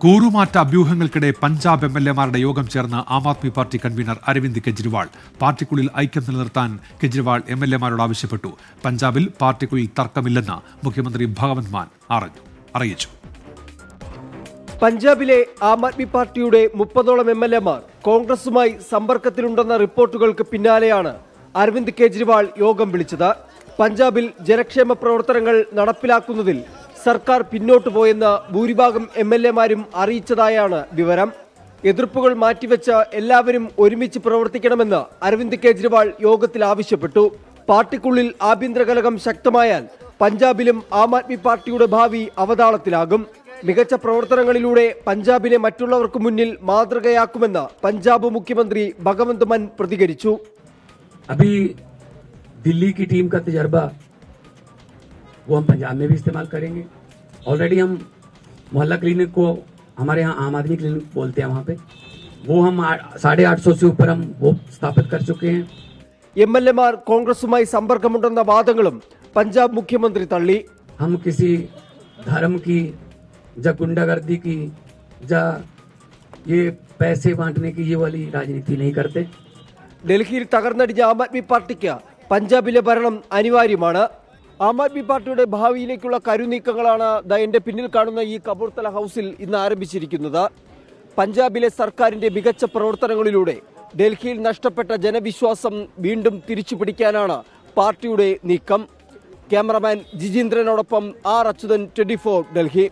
കൂറുമാറ്റ അഭ്യൂഹങ്ങൾക്കിടെ പഞ്ചാബ് എംഎൽഎമാരുടെ യോഗം ചേർന്ന Aam Aadmi party convener Aravind Kejriwal പാർട്ടിക്കുള്ളിൽ ഐക്യം നിലനിർത്താൻ കെജ്രിവാൾ എംഎൽഎമാരോട് ആവശ്യപ്പെട്ടു. പഞ്ചാബിൽ പാർട്ടിക്കുള്ളിൽ തർക്കമില്ലെന്ന് മുഖ്യമന്ത്രി ഭഗവന്ത് മാൻ അറിയിച്ചു. പഞ്ചാബിലെ ആം ആദ്മി പാർട്ടിയുടെ 30ഓളം എംഎൽഎമാർ കോൺഗ്രസുമായി സമ്പർക്കത്തിലുണ്ടെന്ന റിപ്പോർട്ടുകൾക്ക് പിന്നാലെയാണ് അരവിന്ദ് കെജ്രിവാൾ യോഗം വിളിച്ചത്. പഞ്ചാബിൽ ജനക്ഷേമ പ്രവർത്തനങ്ങൾ നടപ്പിലാക്കുന്നതിൽ സർക്കാർ പിന്നോട്ടു പോയെന്ന് ഭൂരിഭാഗം എംഎൽഎമാരും അറിയിച്ചതായാണ് വിവരം. എതിർപ്പുകൾ മാറ്റിവെച്ച് എല്ലാവരും ഒരുമിച്ച് പ്രവർത്തിക്കണമെന്ന് അരവിന്ദ് കെജ്രിവാൾ യോഗത്തിൽ ആവശ്യപ്പെട്ടു. പാർട്ടിക്കുള്ളിൽ ആഭ്യന്തര കലഹം ശക്തമായാൽ പഞ്ചാബിലും ആം ആദ്മി പാർട്ടിയുടെ ഭാവി അവതാളത്തിലാകും. മികച്ച പ്രവർത്തനങ്ങളിലൂടെ പഞ്ചാബിനെ മറ്റുള്ളവർക്ക് മുന്നിൽ മാതൃകയാക്കുമെന്ന് പഞ്ചാബ് മുഖ്യമന്ത്രി ഭഗവന്ത് മാൻ പ്രതികരിച്ചു. अभी दिल्ली की टीम का तजर्बा वो हम पंजाब में भी इस्तेमाल करेंगे. ऑलरेडी हम मोहल्ला क्लिनिक को हमारे यहाँ आम आदमी क्लिनिक बोलते हैं, वहाँ पे वो हम 850 से ऊपर हम वो स्थापित कर चुके हैं. എംഎൽഎമാർ കോൺഗ്രസുമായി സമ്പർക്കമുണ്ടെന്ന വാദങ്ങളും പഞ്ചാബ് മുഖ്യമന്ത്രി തള്ളി. हम किसी धर्म की या गुंडागर्दी की या ये पैसे बांटने की ये वाली राजनीति नहीं करते. ഡൽഹിയിൽ തകർന്നടിഞ്ഞ ആം ആദ്മി പാർട്ടിക്ക് പഞ്ചാബിലെ ഭരണം അനിവാര്യമാണ്. ആം ആദ്മി പാർട്ടിയുടെ ഭാവിയിലേക്കുള്ള കരുനീക്കങ്ങളാണ് എന്റെ പിന്നിൽ കാണുന്ന ഈ കപൂർത്തല ഹൗസിൽ ഇന്ന് ആരംഭിച്ചിരിക്കുന്നത്. പഞ്ചാബിലെ സർക്കാരിന്റെ മികച്ച പ്രവർത്തനങ്ങളിലൂടെ ഡൽഹിയിൽ നഷ്ടപ്പെട്ട ജനവിശ്വാസം വീണ്ടും തിരിച്ചു പിടിക്കാനാണ് പാർട്ടിയുടെ നീക്കം. ക്യാമറമാൻ ജിജീന്ദ്രനോടൊപ്പം ആർ അച്യുതൻ, 24 ഡൽഹി.